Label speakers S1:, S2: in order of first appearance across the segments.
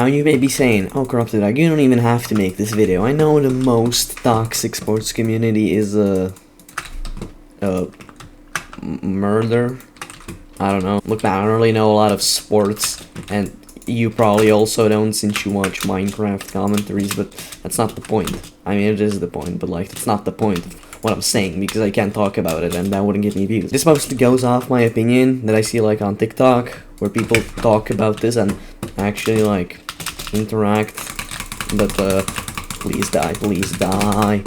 S1: Now you may be saying, oh Corrupted Dog, you don't even have to make this video. I know the most toxic sports community is murder. I don't know. Look, man, I don't really know a lot of sports, and you probably also don't since you watch Minecraft commentaries, but that's not the point. I mean, it is the point, but like, it's not the point of what I'm saying, because I can't talk about it, and that wouldn't get me views. This mostly goes off my opinion that I see like on TikTok, where people talk about this and actually like interact, but please die, please die.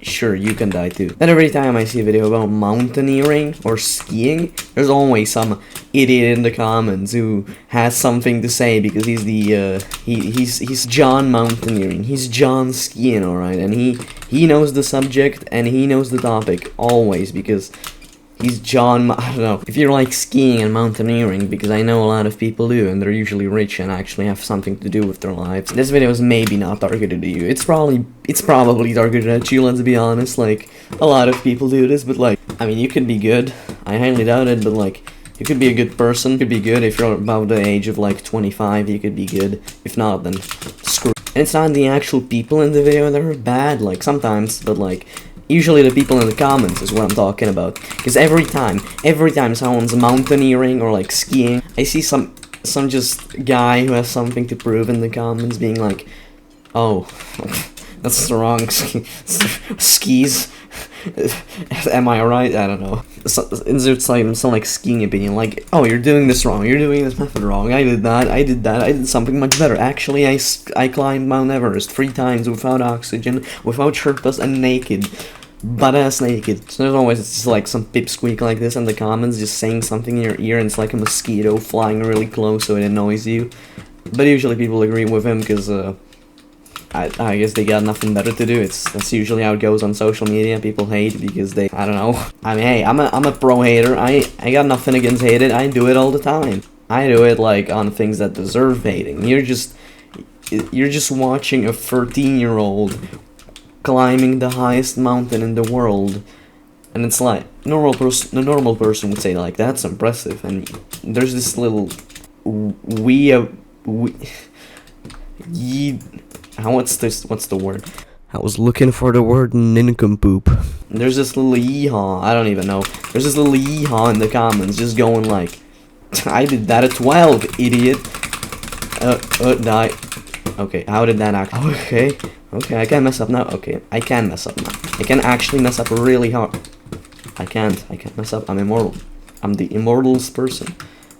S1: Sure, you can die too. Then every time I see a video about mountaineering or skiing, there's always some idiot in the comments who has something to say because he's the he's John Mountaineering, he's John Skiing, alright, and he knows the subject and he knows the topic always because he's John. I don't know if you're like skiing and mountaineering, because I know a lot of people do, and they're usually rich and actually have something to do with their lives. This video is maybe not targeted at you. It's probably targeted at you, let's be honest. Like, a lot of people do this, but like, I mean, you could be good. I highly doubt it, but like, you could be a good person. You could be good if you're about the age of like 25. You could be good. If not, then screw. And it's not the actual people in the video that are bad. Like sometimes, but like, usually the people in the comments is what I'm talking about. Because every time someone's mountaineering or like skiing, I see some just guy who has something to prove in the comments being like, oh, that's the wrong skis. Am I right? I don't know. Inserts like some like skiing opinion, like, oh, you're doing this wrong, you're doing this method wrong, I did something much better. Actually, I climbed Mount Everest 3 times without oxygen, without Sherpas, and naked. Butt-ass naked. So there's always just like some pipsqueak like this in the comments, just saying something in your ear, and it's like a mosquito flying really close so it annoys you. But usually people agree with him because, I guess they got nothing better to do. That's usually how it goes on social media. People hate because they, I don't know. I mean, hey, I'm a pro hater. I got nothing against hating. I do it all the time. I do it like on things that deserve hating. You're just watching a 13-year-old climbing the highest mountain in the world, and it's like a normal person would say like, that's impressive. And there's this little what's the word? I was looking for the word nincompoop. There's this little yeehaw, I don't even know. There's this little yeehaw in the comments just going like, I did that at 12, idiot. Die. Okay, how did that act? Okay, I can't mess up now. Okay, I can mess up now. I can actually mess up really hard. I can't mess up. I'm immortal. I'm the immortalest person.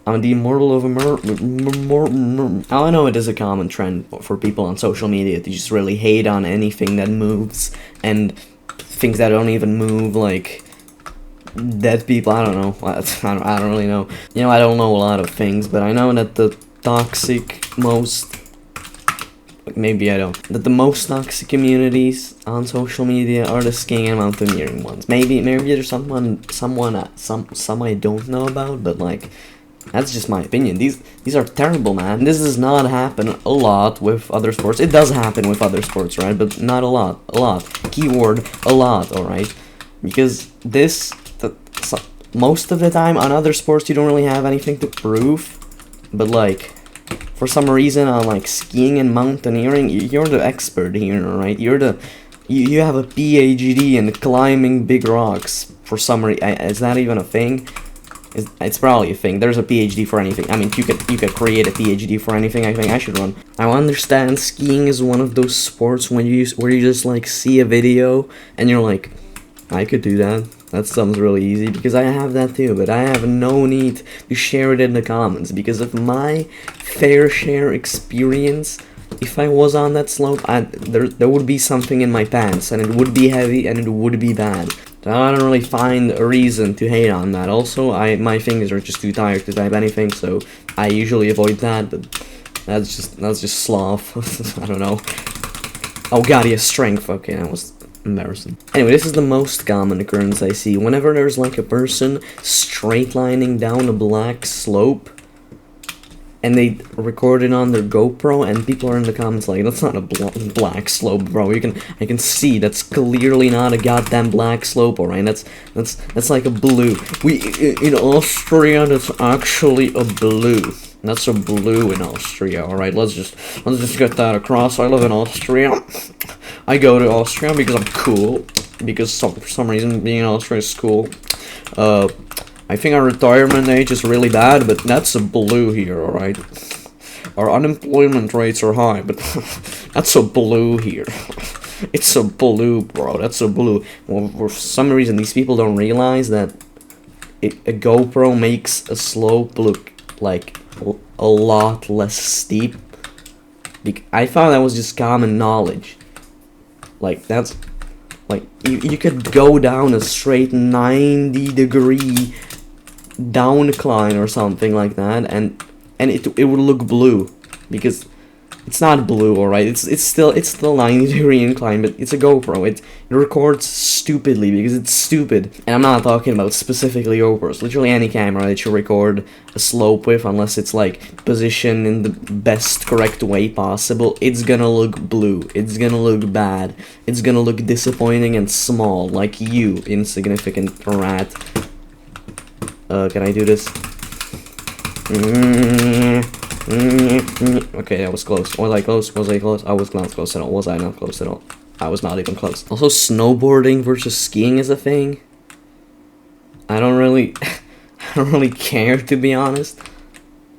S1: I'm the immortal of I know it is a common trend for people on social media to just really hate on anything that moves, and things that don't even move, like dead people. I don't know. I don't really know. You know, I don't know a lot of things, but I know that the most toxic communities on social media are the skiing and mountaineering ones. Maybe there's some I don't know about, but like, that's just my opinion. These are terrible, man. This does not happen a lot with other sports. It does happen with other sports, right? But not a lot. A lot. Keyword, a lot, alright? Because most of the time on other sports you don't really have anything to prove. But like, for some reason on like skiing and mountaineering, you're the expert here, alright? You have a PhD in climbing big rocks for some reason. Is that even a thing? It's probably a thing. There's a PhD for anything. I mean, you could create a PhD for anything. I think I should run. I understand skiing is one of those sports where you just like see a video and you're like, I could do that. That sounds really easy, because I have that too, but I have no need to share it in the comments because of my fair share experience. If I was on that slope, there would be something in my pants, and it would be heavy, and it would be bad. So I don't really find a reason to hate on that. Also, my fingers are just too tired to type anything, so I usually avoid that. But that's just sloth. I don't know. Oh god, he has strength. Okay, that was embarrassing. Anyway, this is the most common occurrence I see. Whenever there's like a person straight lining down a black slope, and they record it on their GoPro, and people are in the comments like, that's not a black slope, bro. I can see that's clearly not a goddamn black slope, alright? That's like a blue. In Austria, that's actually a blue. That's a blue in Austria. All right, let's just get that across. I live in Austria. I go to Austria because I'm cool. Because for some reason being in Austria is cool. I think our retirement age is really bad, but that's a blue here. All right. Our unemployment rates are high, but that's a blue here. It's a blue, bro. That's a blue. Well, for some reason, these people don't realize that a GoPro makes a slope look like a lot less steep. I thought that was just common knowledge. Like, that's... Like, you could go down a straight 90-degree downcline or something like that, and it would look blue. Because it's not blue, alright? It's still 90-degree incline, but it's a GoPro. It records stupidly because it's stupid. And I'm not talking about specifically GoPros. Literally any camera that you record a slope with, unless it's like positioned in the best correct way possible, it's gonna look blue. It's gonna look bad. It's gonna look disappointing and small, like you, insignificant rat. Can I do this? Okay, that was close. Was I close? Was I close? I was not close at all. Was I not close at all? I was not even close. Also, snowboarding versus skiing is a thing. I don't really care, to be honest.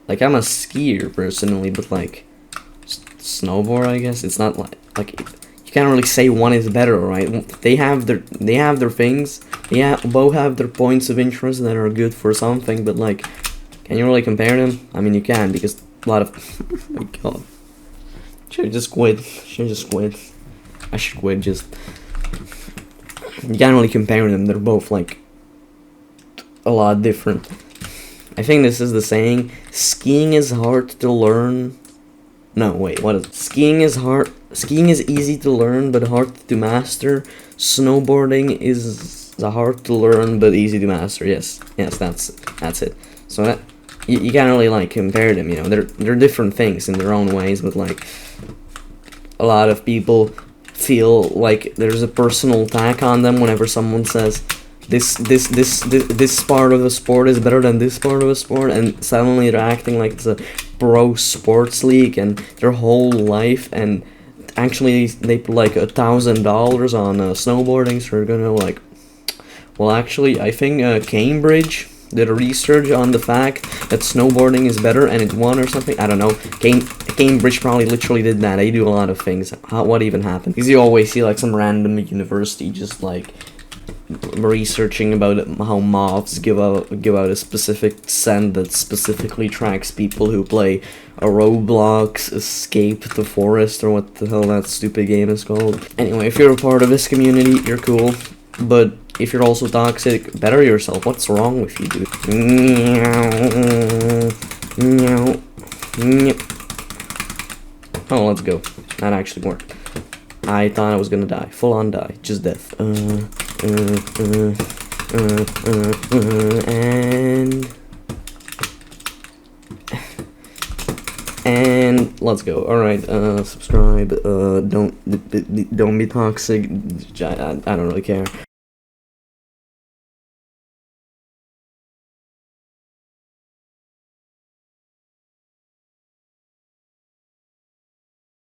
S1: Like, I'm a skier personally, but like snowboard, I guess it's not like you can't really say one is better, right? They have their things. Yeah, both have their points of interest that are good for something, but like, can you really compare them? I mean, you can, because a lot of... Oh my god. Should just quit. I should quit, just... You can't really compare them, they're both, like, a lot different. I think this is the saying, skiing is hard to learn... No, wait, what is it? Skiing is easy to learn, but hard to master. Snowboarding is hard to learn, but easy to master. Yes, that's it. So that... You can't really, like, compare them, you know, they're different things in their own ways, but, like, a lot of people feel like there's a personal attack on them whenever someone says, this part of the sport is better than this part of the sport, and suddenly they're acting like it's a pro sports league, and their whole life, and actually they put, like, $1,000 on snowboarding, so they're gonna, like, well, actually, I think, Cambridge did a research on the fact that snowboarding is better, and it won or something. I don't know. Cambridge probably literally did that. They do a lot of things. What even happened? Because you always see like some random university just like researching about how moths give out a specific scent that specifically tracks people who play a Roblox Escape the Forest, or what the hell that stupid game is called. Anyway, if you're a part of this community, you're cool, but if you're also toxic, better yourself. What's wrong with you, dude? Oh, let's go. That actually worked. I thought I was gonna die. Full on die. Just death. And let's go. All right. Subscribe. Don't be toxic. I don't really care.